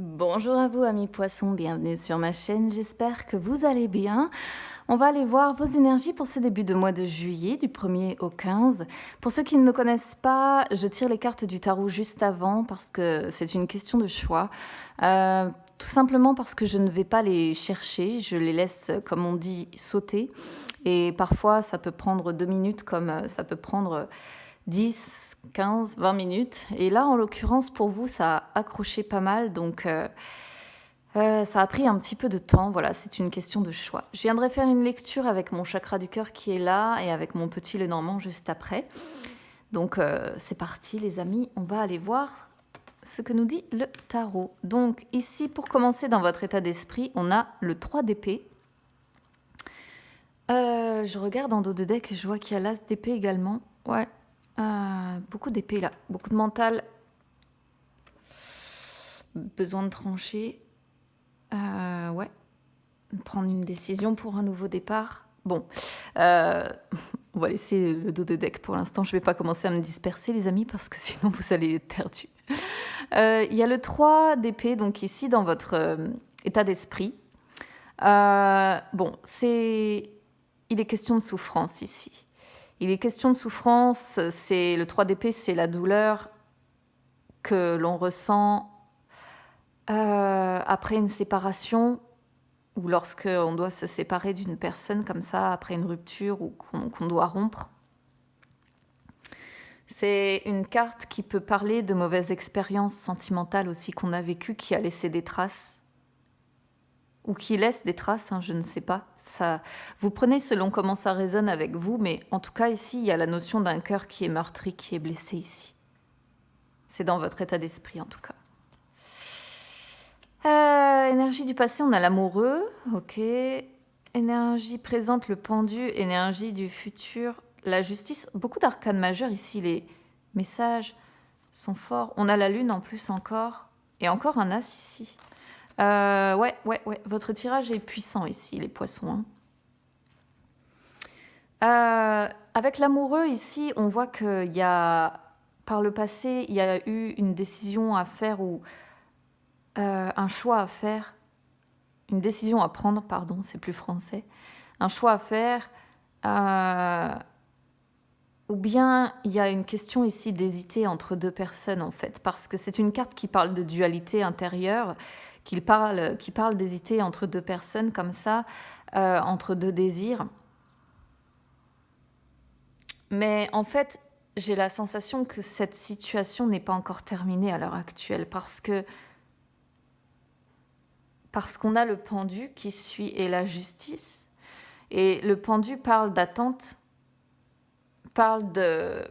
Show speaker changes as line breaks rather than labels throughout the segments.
Bonjour à vous amis poissons, bienvenue sur ma chaîne, j'espère que vous allez bien. On va aller voir vos énergies pour ce début de mois de juillet, du 1er au 15. Pour ceux qui ne me connaissent pas, je tire les cartes du tarot juste avant parce que c'est une question de choix. Tout simplement parce que je ne vais pas les chercher, je les laisse, comme on dit, sauter. Et parfois, ça peut prendre 2 minutes comme ça peut prendre 10, 15, 20 minutes. Et là, en l'occurrence, pour vous, ça a accroché pas mal, donc ça a pris un petit peu de temps. Voilà, c'est une question de choix. Je viendrai faire une lecture avec mon chakra du cœur qui est là et avec mon petit Lenormand juste après. Donc c'est parti les amis, on va aller voir ce que nous dit le tarot. Donc ici, pour commencer dans votre état d'esprit, on a le 3 d'épée. Je regarde en dos de deck et je vois qu'il y a l'as d'épée également. Ouais, beaucoup d'épée là, beaucoup de mental. Besoin de trancher. Ouais, prendre une décision pour un nouveau départ. Bon, on va laisser le dos de deck pour l'instant. Je ne vais pas commencer à me disperser les amis parce que sinon vous allez être perdus. Il y a le 3 d'épée donc ici dans votre état d'esprit. Bon, il est question de souffrance ici. Il est question de souffrance, c'est le 3 d'épée, c'est la douleur que l'on ressent après une séparation ou lorsqu'on doit se séparer d'une personne comme ça, après une rupture ou qu'on doit rompre. C'est une carte qui peut parler de mauvaises expériences sentimentales aussi qu'on a vécues, qui a laissé des traces. Ou qui laisse des traces, je ne sais pas. Ça, vous prenez selon comment ça résonne avec vous, mais en tout cas ici, il y a la notion d'un cœur qui est meurtri, qui est blessé ici. C'est dans votre état d'esprit en tout cas. Énergie du passé, on a l'amoureux, ok. Énergie présente, le pendu. Énergie du futur, la justice. Beaucoup d'arcanes majeures ici, les messages sont forts. On a la lune en plus encore. Et encore un as ici. Ouais. Votre tirage est puissant ici, les poissons. Avec l'amoureux ici, on voit qu'il y a, par le passé, il y a eu une décision à faire ou un choix à faire, une décision à prendre, pardon, c'est plus français, un choix à faire, ou bien il y a une question ici d'hésiter entre deux personnes en fait, parce que c'est une carte qui parle de dualité intérieure, qui parle d'hésiter entre deux personnes comme ça, entre deux désirs. Mais en fait, j'ai la sensation que cette situation n'est pas encore terminée à l'heure actuelle, parce qu'on a le pendu qui suit et la justice. Et le pendu parle d'attente, parle de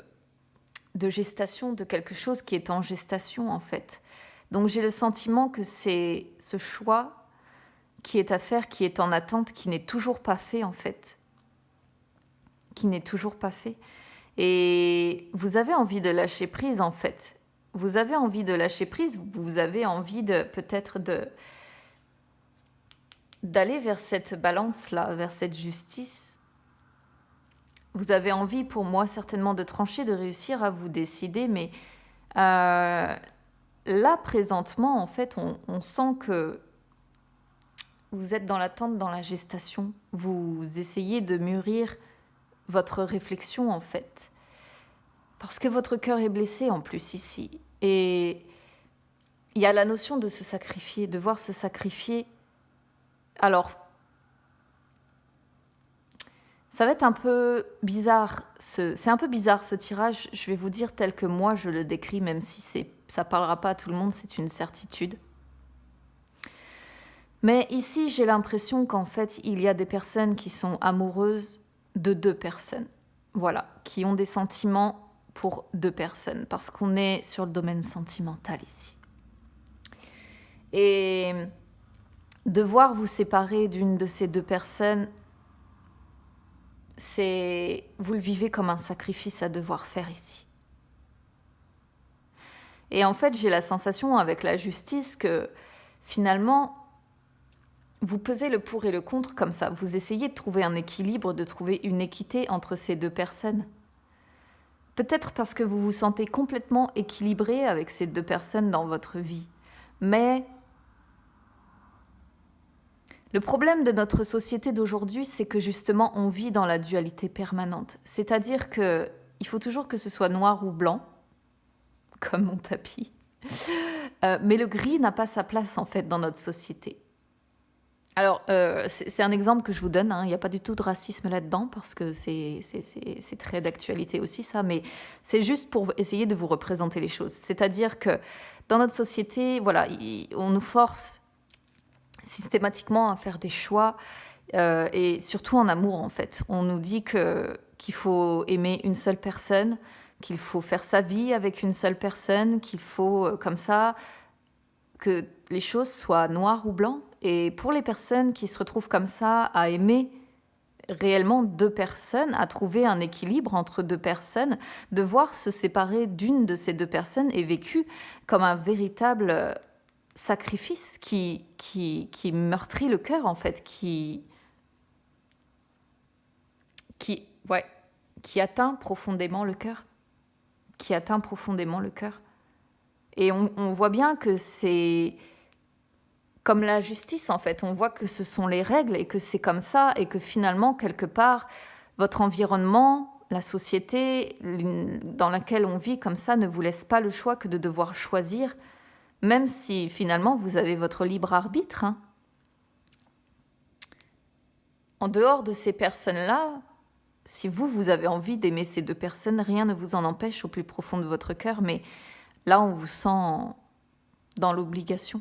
gestation, de quelque chose qui est en gestation en fait. Donc j'ai le sentiment que c'est ce choix qui est à faire, qui est en attente, qui n'est toujours pas fait en fait. Qui n'est toujours pas fait. Et vous avez envie de lâcher prise en fait. Vous avez envie de lâcher prise, vous avez envie de peut-être d'aller vers cette balance-là, vers cette justice. Vous avez envie, pour moi, certainement de trancher, de réussir à vous décider, mais là, présentement, en fait, on sent que vous êtes dans l'attente, dans la gestation. Vous essayez de mûrir votre réflexion, en fait. Parce que votre cœur est blessé, en plus, ici. Et il y a la notion de se sacrifier, de devoir se sacrifier. Alors, ça va être un peu bizarre, c'est un peu bizarre ce tirage, je vais vous dire tel que moi je le décris, même si ça ne parlera pas à tout le monde, c'est une certitude. Mais ici, j'ai l'impression qu'en fait, il y a des personnes qui sont amoureuses de deux personnes. Voilà, qui ont des sentiments pour deux personnes, parce qu'on est sur le domaine sentimental ici. Et devoir vous séparer d'une de ces deux personnes, vous le vivez comme un sacrifice à devoir faire ici. Et en fait, j'ai la sensation avec la justice que finalement, vous pesez le pour et le contre comme ça. Vous essayez de trouver un équilibre, de trouver une équité entre ces deux personnes. Peut-être parce que vous vous sentez complètement équilibré avec ces deux personnes dans votre vie. Mais Le problème de notre société d'aujourd'hui, c'est que justement, on vit dans la dualité permanente. C'est-à-dire que il faut toujours que ce soit noir ou blanc, comme mon tapis. Mais le gris n'a pas sa place, en fait, dans notre société. Alors, c'est un exemple que je vous donne, hein. Il n'y a pas du tout de racisme là-dedans, parce que c'est très d'actualité aussi, ça. Mais c'est juste pour essayer de vous représenter les choses. C'est-à-dire que dans notre société, voilà, on nous force systématiquement à faire des choix, et surtout en amour, en fait. On nous dit qu'il faut aimer une seule personne, qu'il faut faire sa vie avec une seule personne, qu'il faut, comme ça, que les choses soient noires ou blancs. Et pour les personnes qui se retrouvent comme ça à aimer réellement deux personnes, à trouver un équilibre entre deux personnes, devoir se séparer d'une de ces deux personnes est vécu comme un véritable sacrifice qui meurtrit le cœur, en fait, ouais, qui atteint profondément le cœur, qui atteint profondément le cœur. Et on voit bien que c'est comme la justice, en fait. On voit que ce sont les règles et que c'est comme ça et que finalement, quelque part, votre environnement, la société dans laquelle on vit comme ça ne vous laisse pas le choix que de devoir choisir, même si finalement vous avez votre libre arbitre, hein. En dehors de ces personnes-là, si vous avez envie d'aimer ces deux personnes, rien ne vous en empêche au plus profond de votre cœur, mais là, on vous sent dans l'obligation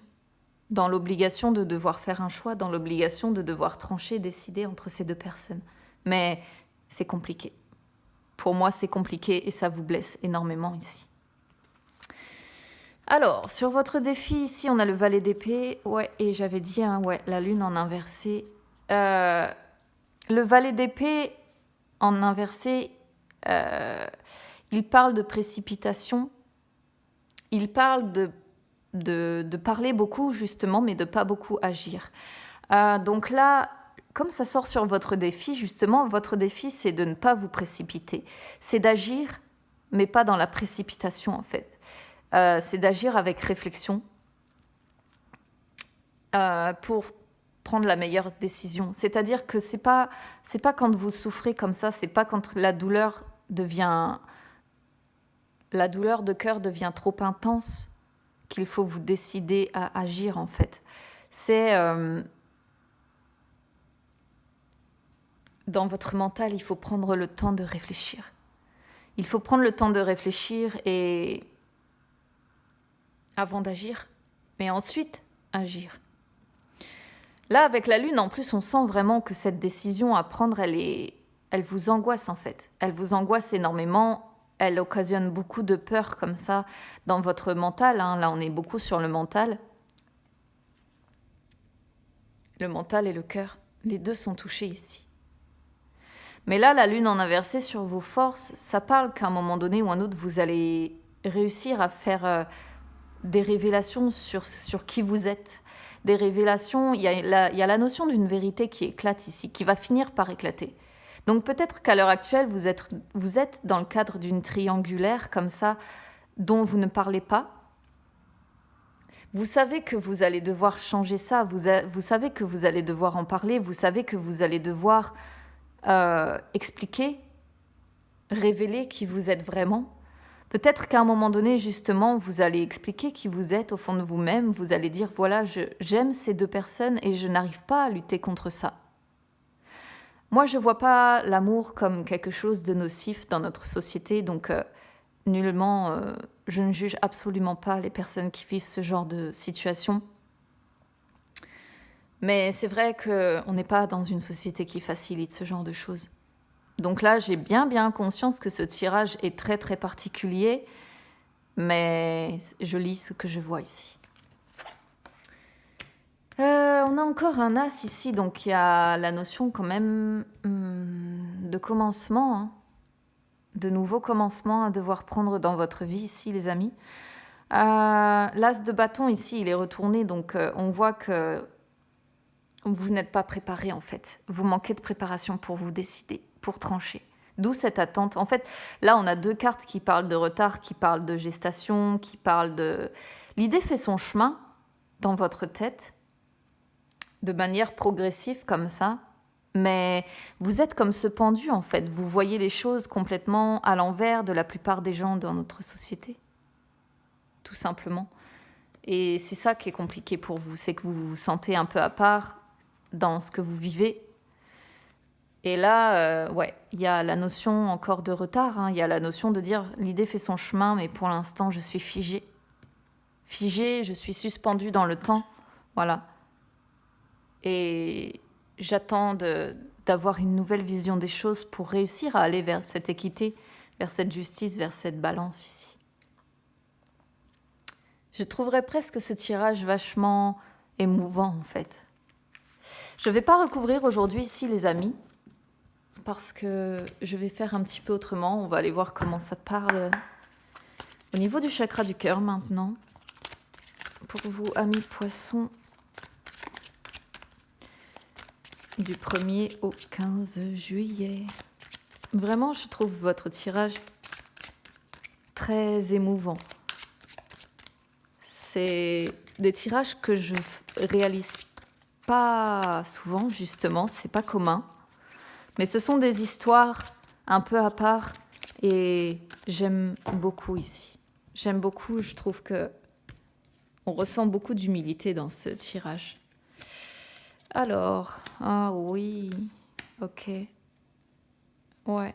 de devoir faire un choix, dans l'obligation de devoir trancher, décider entre ces deux personnes. Mais c'est compliqué. Pour moi, c'est compliqué et ça vous blesse énormément ici. Alors, sur votre défi, ici, on a le valet d'épée. Ouais, et j'avais dit, hein, ouais, la lune en inversé. Le valet d'épée en inversé, il parle de précipitation. Il parle de parler beaucoup, justement, mais de pas beaucoup agir. Donc là, comme ça sort sur votre défi, justement, votre défi, c'est de ne pas vous précipiter. C'est d'agir, mais pas dans la précipitation, en fait. C'est d'agir avec réflexion pour prendre la meilleure décision. C'est-à-dire que c'est pas quand vous souffrez comme ça, c'est pas quand la douleur de cœur devient trop intense qu'il faut vous décider à agir, en fait. C'est dans votre mental, il faut prendre le temps de réfléchir. Il faut prendre le temps de réfléchir et avant d'agir, mais ensuite agir. Là, avec la lune, en plus, on sent vraiment que cette décision à prendre, elle vous angoisse, en fait. Elle vous angoisse énormément. Elle occasionne beaucoup de peur comme ça dans votre mental, hein. Là, on est beaucoup sur le mental. Le mental et le cœur, les deux sont touchés ici. Mais là, la lune en inversé sur vos forces, ça parle qu'à un moment donné ou un autre, vous allez réussir à faire des révélations sur qui vous êtes. Des révélations, il y a la notion d'une vérité qui éclate ici, qui va finir par éclater. Donc peut-être qu'à l'heure actuelle, vous êtes dans le cadre d'une triangulaire comme ça, dont vous ne parlez pas. Vous savez que vous allez devoir changer ça, vous savez que vous allez devoir en parler, vous savez que vous allez devoir expliquer, révéler qui vous êtes vraiment. Peut-être qu'à un moment donné, justement, vous allez expliquer qui vous êtes au fond de vous-même, vous allez dire, voilà, j'aime ces deux personnes et je n'arrive pas à lutter contre ça. Moi, je ne vois pas l'amour comme quelque chose de nocif dans notre société, donc nullement, je ne juge absolument pas les personnes qui vivent ce genre de situation. Mais c'est vrai qu'on n'est pas dans une société qui facilite ce genre de choses. Donc là, j'ai bien conscience que ce tirage est très très particulier, mais je lis ce que je vois ici. On a encore un as ici, donc il y a la notion quand même de commencement, hein, de nouveaux commencements à devoir prendre dans votre vie ici, les amis. L'as de bâton ici, il est retourné, donc on voit que vous n'êtes pas préparé en fait. Vous manquez de préparation pour vous décider, pour trancher. D'où cette attente. En fait, là, on a deux cartes qui parlent de retard, qui parlent de gestation, qui parlent de... L'idée fait son chemin dans votre tête. de manière progressive comme ça, mais vous êtes comme ce pendu en fait. Vous voyez les choses complètement à l'envers de la plupart des gens dans notre société, tout simplement. Et c'est ça qui est compliqué pour vous, c'est que vous vous sentez un peu à part dans ce que vous vivez. Et là, ouais, il y a la notion encore de retard, hein. Il y a la notion de dire l'idée fait son chemin, mais pour l'instant je suis figée. Figée, je suis suspendue dans le temps, voilà. Et j'attends d'avoir une nouvelle vision des choses pour réussir à aller vers cette équité, vers cette justice, vers cette balance ici. Je trouverais presque ce tirage vachement émouvant en fait. Je ne vais pas recouvrir aujourd'hui ici les amis, parce que je vais faire un petit peu autrement. On va aller voir comment ça parle au niveau du chakra du cœur maintenant. Pour vous, amis poissons, du 1er au 15 juillet. Vraiment, je trouve votre tirage très émouvant. C'est des tirages que je réalise pas souvent, justement, c'est pas commun. Mais ce sont des histoires un peu à part et j'aime beaucoup ici. J'aime beaucoup, je trouve que on ressent beaucoup d'humilité dans ce tirage. Alors, ah oui, ok, ouais.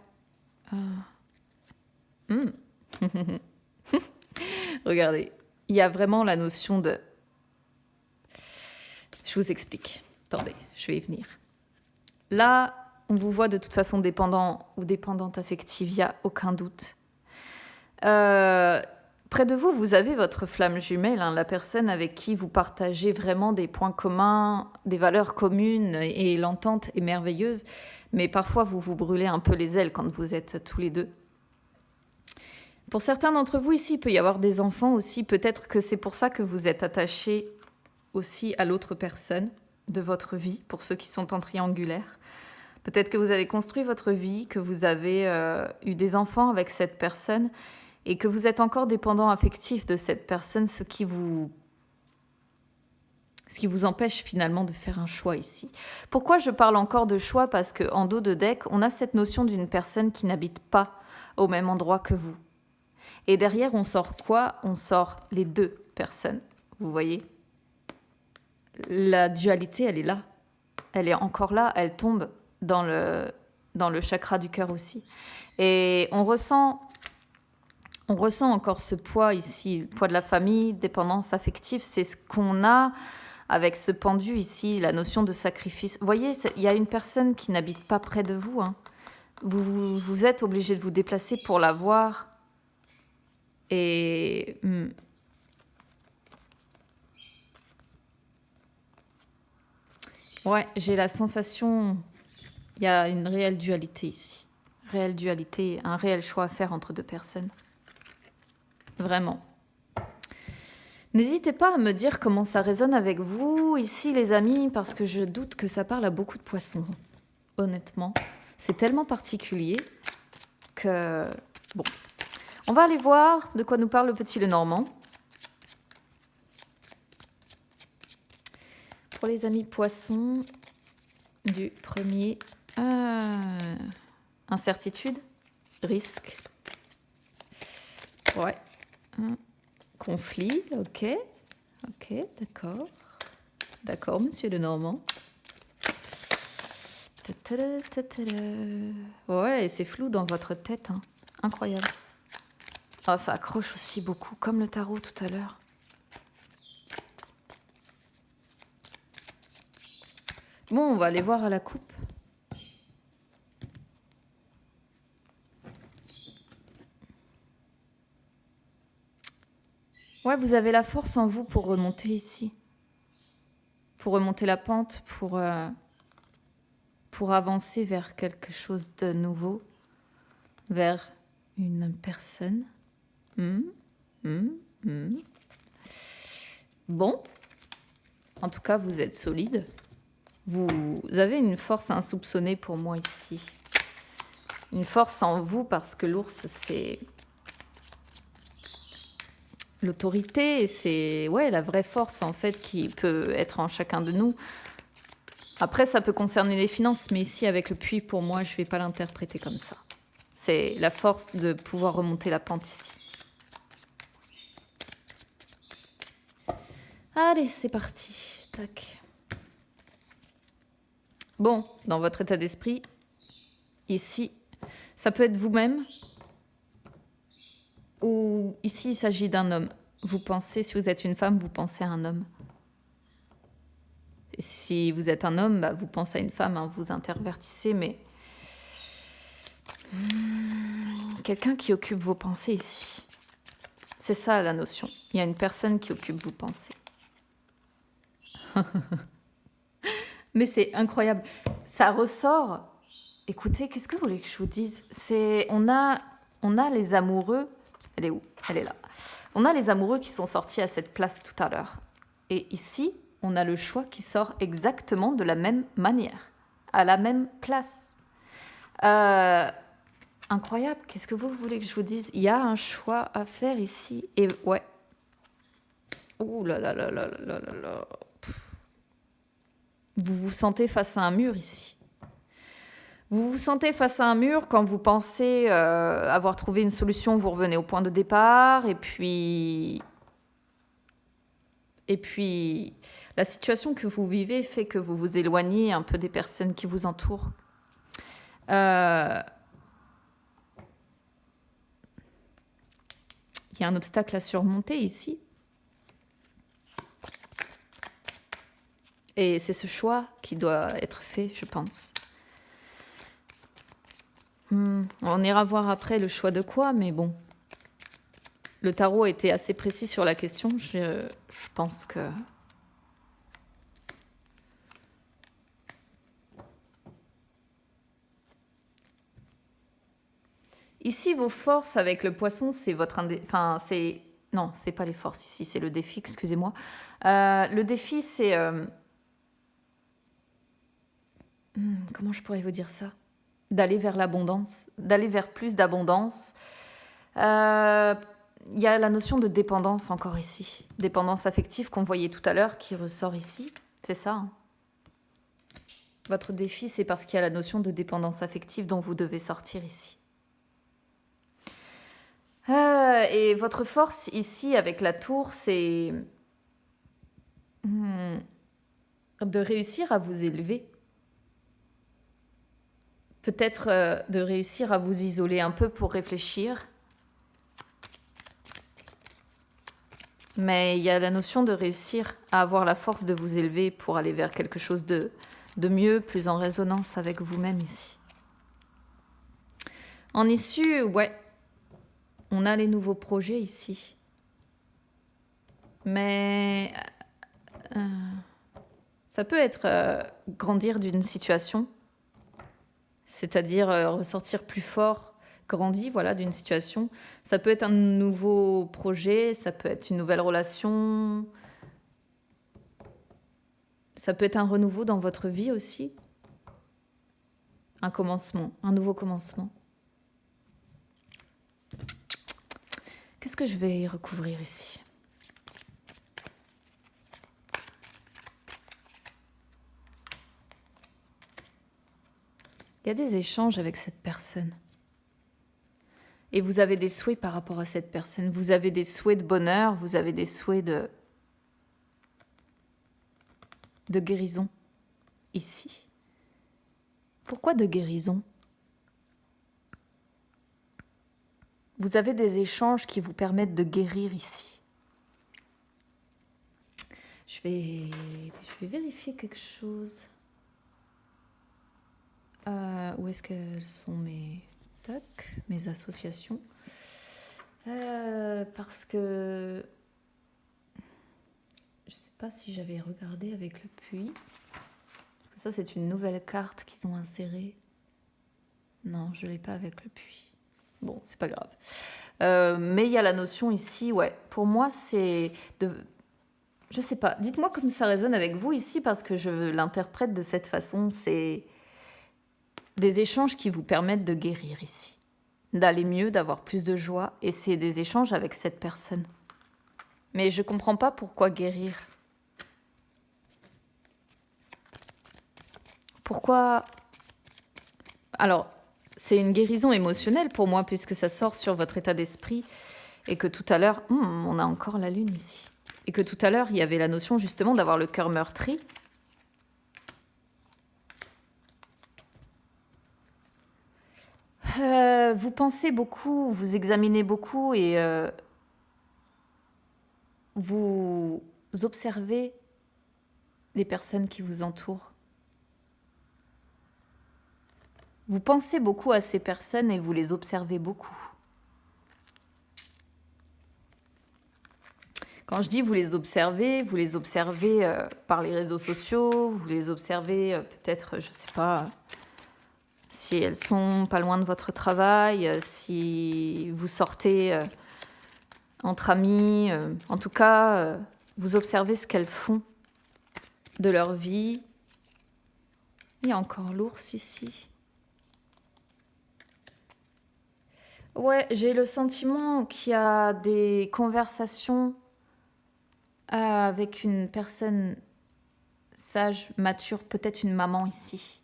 Regardez, il y a vraiment la notion de... Je vous explique. Attendez, je vais y venir. Là, on vous voit de toute façon dépendant ou dépendante affective, il n'y a aucun doute. Près de vous, vous avez votre flamme jumelle, hein, la personne avec qui vous partagez vraiment des points communs, des valeurs communes et l'entente est merveilleuse. Mais parfois, vous vous brûlez un peu les ailes quand vous êtes tous les deux. Pour certains d'entre vous ici, il peut y avoir des enfants aussi. Peut-être que c'est pour ça que vous êtes attachés aussi à l'autre personne de votre vie, pour ceux qui sont en triangulaire. Peut-être que vous avez construit votre vie, que vous avez eu des enfants avec cette personne et que vous êtes encore dépendant affectif de cette personne, ce qui vous empêche finalement de faire un choix ici. Pourquoi je parle encore de choix? Parce qu'en dos de deck, on a cette notion d'une personne qui n'habite pas au même endroit que vous. Et derrière, on sort quoi? On sort les deux personnes, vous voyez? La dualité, elle est là. Elle est encore là, elle tombe dans le chakra du cœur aussi. Et on ressent encore ce poids ici, le poids de la famille, dépendance affective. C'est ce qu'on a avec ce pendu ici, la notion de sacrifice. Vous voyez, il y a une personne qui n'habite pas près de vous, hein. Vous êtes obligé de vous déplacer pour la voir. Et... ouais, j'ai la sensation... Il y a une réelle dualité ici. Réelle dualité, un réel choix à faire entre deux personnes. Vraiment. N'hésitez pas à me dire comment ça résonne avec vous ici, les amis, parce que je doute que ça parle à beaucoup de poissons. Honnêtement, c'est tellement particulier que... Bon, on va aller voir de quoi nous parle le petit Lenormand. Pour les amis poissons, du 1er... incertitude, risque, ouais, conflit, ok, d'accord, monsieur Lenormand. Ouais, c'est flou dans votre tête, hein. Incroyable. Oh, ça accroche aussi beaucoup, comme le tarot tout à l'heure. Bon, on va aller voir à la coupe. Ouais, vous avez la force en vous pour remonter ici. Pour remonter la pente, pour avancer vers quelque chose de nouveau, vers une personne. Bon, en tout cas, vous êtes solide. Vous avez une force insoupçonnée pour moi ici. Une force en vous parce que l'ours, c'est l'autorité, c'est ouais, la vraie force en fait qui peut être en chacun de nous. Après, ça peut concerner les finances, mais ici, avec le puits, pour moi, je ne vais pas l'interpréter comme ça. C'est la force de pouvoir remonter la pente ici. Allez, c'est parti. Tac. Bon, dans votre état d'esprit, ici, ça peut être vous-même, ou ici, il s'agit d'un homme. Vous pensez, si vous êtes une femme, vous pensez à un homme. Si vous êtes un homme, bah, vous pensez à une femme, hein, vous intervertissez, mais... Quelqu'un qui occupe vos pensées ici. C'est ça la notion. Il y a une personne qui occupe vos pensées. Mais c'est incroyable. Ça ressort. Écoutez, qu'est-ce que vous voulez que je vous dise? On a les amoureux. Elle est où? Elle est là. On a les amoureux qui sont sortis à cette place tout à l'heure. Et ici, on a le choix qui sort exactement de la même manière, à la même place. Incroyable, qu'est-ce que vous voulez que je vous dise? Il y a un choix à faire ici. Et ouais. Ouh là là là là là là là. Vous vous sentez face à un mur ici. Vous vous sentez face à un mur quand vous pensez avoir trouvé une solution, vous revenez au point de départ, et puis la situation que vous vivez fait que vous vous éloignez un peu des personnes qui vous entourent. Il y a un obstacle à surmonter ici. Et c'est ce choix qui doit être fait, je pense. On ira voir après le choix de quoi, mais bon. Le tarot a été assez précis sur la question. Je pense que... Ici, vos forces avec le poisson, c'est votre... Enfin, c'est... Non, c'est pas les forces ici, c'est le défi, excusez-moi. Le défi, c'est... Comment je pourrais vous dire ça? D'aller vers l'abondance, d'aller vers plus d'abondance. Il y a la notion de dépendance encore ici. Dépendance affective qu'on voyait tout à l'heure qui ressort ici. C'est ça, hein. Votre défi, c'est parce qu'il y a la notion de dépendance affective dont vous devez sortir ici. Et votre force ici avec la tour, c'est de réussir à vous élever. Peut-être de réussir à vous isoler un peu pour réfléchir. Mais il y a la notion de réussir à avoir la force de vous élever pour aller vers quelque chose de mieux, plus en résonance avec vous-même ici. En issue, ouais, on a les nouveaux projets ici. Mais ça peut être grandir d'une situation, c'est-à-dire ressortir plus fort, grandi, voilà, d'une situation. Ça peut être un nouveau projet, ça peut être une nouvelle relation, ça peut être un renouveau dans votre vie aussi. Un commencement, un nouveau commencement. Qu'est-ce que je vais recouvrir ici? Il y a des échanges avec cette personne. Et vous avez des souhaits par rapport à cette personne. Vous avez des souhaits de bonheur, vous avez des souhaits de guérison ici. Pourquoi de guérison? Vous avez des échanges qui vous permettent de guérir ici. Je vais vérifier quelque chose. Où est-ce qu'elles sont mes associations? Parce que je ne sais pas si j'avais regardé avec le puits. Parce que ça, c'est une nouvelle carte qu'ils ont insérée. Non, je ne l'ai pas avec le puits. Bon, c'est pas grave. Mais il y a la notion ici, ouais. Pour moi, c'est de... Je sais pas. Dites-moi comme ça résonne avec vous ici, parce que je l'interprète de cette façon. C'est des échanges qui vous permettent de guérir ici. D'aller mieux, d'avoir plus de joie. Et c'est des échanges avec cette personne. Mais je comprends pas pourquoi guérir. Pourquoi... Alors, c'est une guérison émotionnelle pour moi puisque ça sort sur votre état d'esprit et que tout à l'heure... on a encore la lune ici. Et que tout à l'heure, il y avait la notion justement d'avoir le cœur meurtri. Vous pensez beaucoup, vous examinez beaucoup et vous observez les personnes qui vous entourent. Vous pensez beaucoup à ces personnes et vous les observez beaucoup. Quand je dis vous les observez par les réseaux sociaux, vous les observez peut-être, je ne sais pas, si elles sont pas loin de votre travail, si vous sortez entre amis, en tout cas, vous observez ce qu'elles font de leur vie. Il y a encore l'ours ici. Ouais, j'ai le sentiment qu'il y a des conversations avec une personne sage, mature, peut-être une maman ici.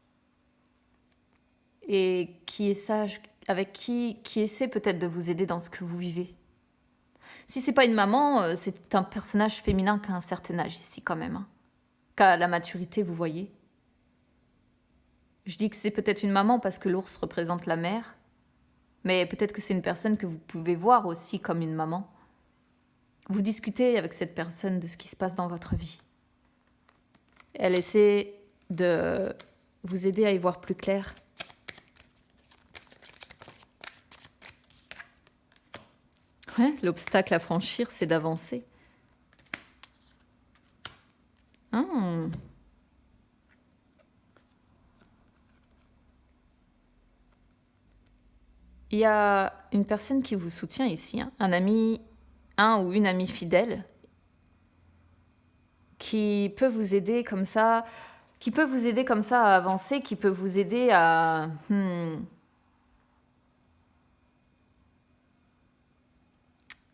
Et qui est sage, avec qui essaie peut-être de vous aider dans ce que vous vivez. Si c'est pas une maman, c'est un personnage féminin qui a un certain âge ici quand même. Qu'à la maturité, vous voyez. Je dis que c'est peut-être une maman parce que l'ours représente la mère. Mais peut-être que c'est une personne que vous pouvez voir aussi comme une maman. Vous discutez avec cette personne de ce qui se passe dans votre vie. Elle essaie de vous aider à y voir plus clair. Ouais, l'obstacle à franchir, c'est d'avancer. Il y a une personne qui vous soutient ici, un ami, un ou une amie fidèle, qui peut vous aider comme ça, à avancer, qui peut vous aider à...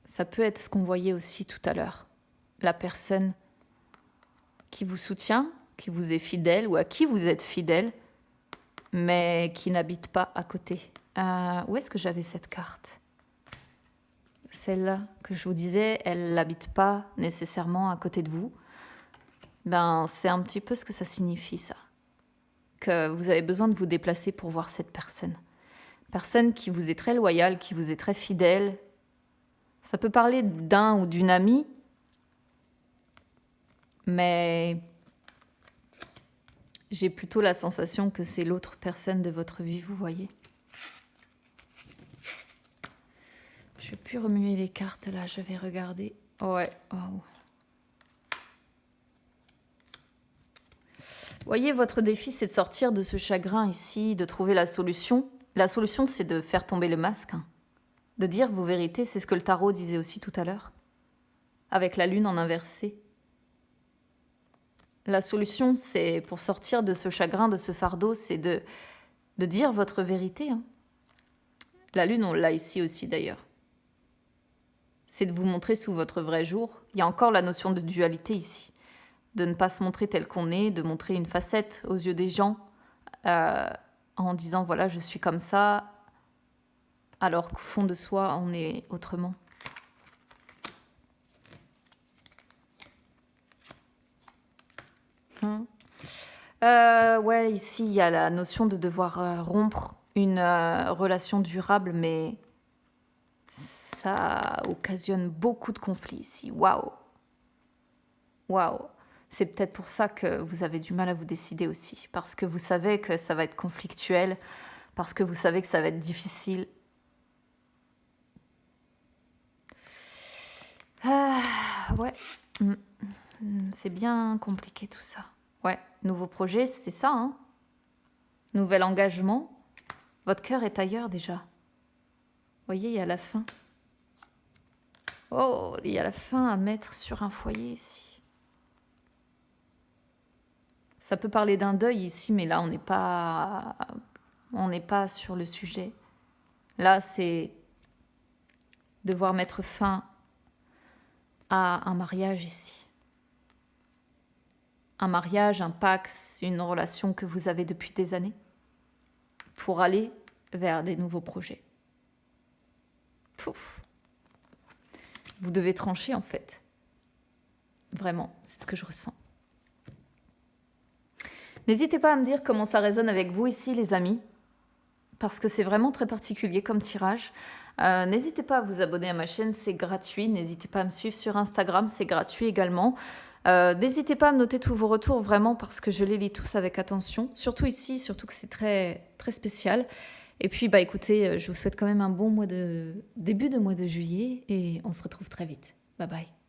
Ça peut être ce qu'on voyait aussi tout à l'heure. La personne qui vous soutient, qui vous est fidèle ou à qui vous êtes fidèle, mais qui n'habite pas à côté. Où est-ce que j'avais cette carte ? Celle-là que je vous disais, elle n'habite pas nécessairement à côté de vous. Ben, c'est un petit peu ce que ça signifie, ça. Que vous avez besoin de vous déplacer pour voir cette personne. Personne qui vous est très loyale, qui vous est très fidèle. Ça peut parler d'un ou d'une amie, mais j'ai plutôt la sensation que c'est l'autre personne de votre vie, vous voyez. Je ne vais plus remuer les cartes là, je vais regarder. Ouais, waouh. Voyez, votre défi, c'est de sortir de ce chagrin ici, de trouver la solution. La solution, c'est de faire tomber le masque, de dire vos vérités, c'est ce que le tarot disait aussi tout à l'heure, avec la lune en inversé. La solution, c'est pour sortir de ce chagrin, de ce fardeau, c'est de dire votre vérité. La lune, on l'a ici aussi d'ailleurs. C'est de vous montrer sous votre vrai jour. Il y a encore la notion de dualité ici. De ne pas se montrer tel qu'on est, de montrer une facette aux yeux des gens en disant voilà, je suis comme ça, alors qu'au fond de soi, on est autrement. Ouais, ici, il y a la notion de devoir rompre une relation durable, mais ça occasionne beaucoup de conflits ici. Waouh! Waouh! C'est peut-être pour ça que vous avez du mal à vous décider aussi, parce que vous savez que ça va être conflictuel, parce que vous savez que ça va être difficile. Ouais, c'est bien compliqué tout ça. Ouais, nouveau projet, c'est ça, Nouvel engagement. Votre cœur est ailleurs déjà. Vous voyez, il y a la fin. Oh, il y a la fin à mettre sur un foyer ici. Ça peut parler d'un deuil ici, mais là, on n'est pas sur le sujet. Là, c'est devoir mettre fin à un mariage ici. un mariage, un pax, une relation que vous avez depuis des années pour aller vers des nouveaux projets. Pouf. Vous devez trancher en fait. Vraiment, c'est ce que je ressens. N'hésitez pas à me dire comment ça résonne avec vous ici les amis, parce que c'est vraiment très particulier comme tirage. N'hésitez pas à vous abonner à ma chaîne, c'est gratuit. N'hésitez pas à me suivre sur Instagram, c'est gratuit également. N'hésitez pas à me noter tous vos retours vraiment parce que je les lis tous avec attention. Surtout ici, surtout que c'est très, très spécial. Et puis bah écoutez, je vous souhaite quand même un bon début de mois de juillet et on se retrouve très vite. Bye bye.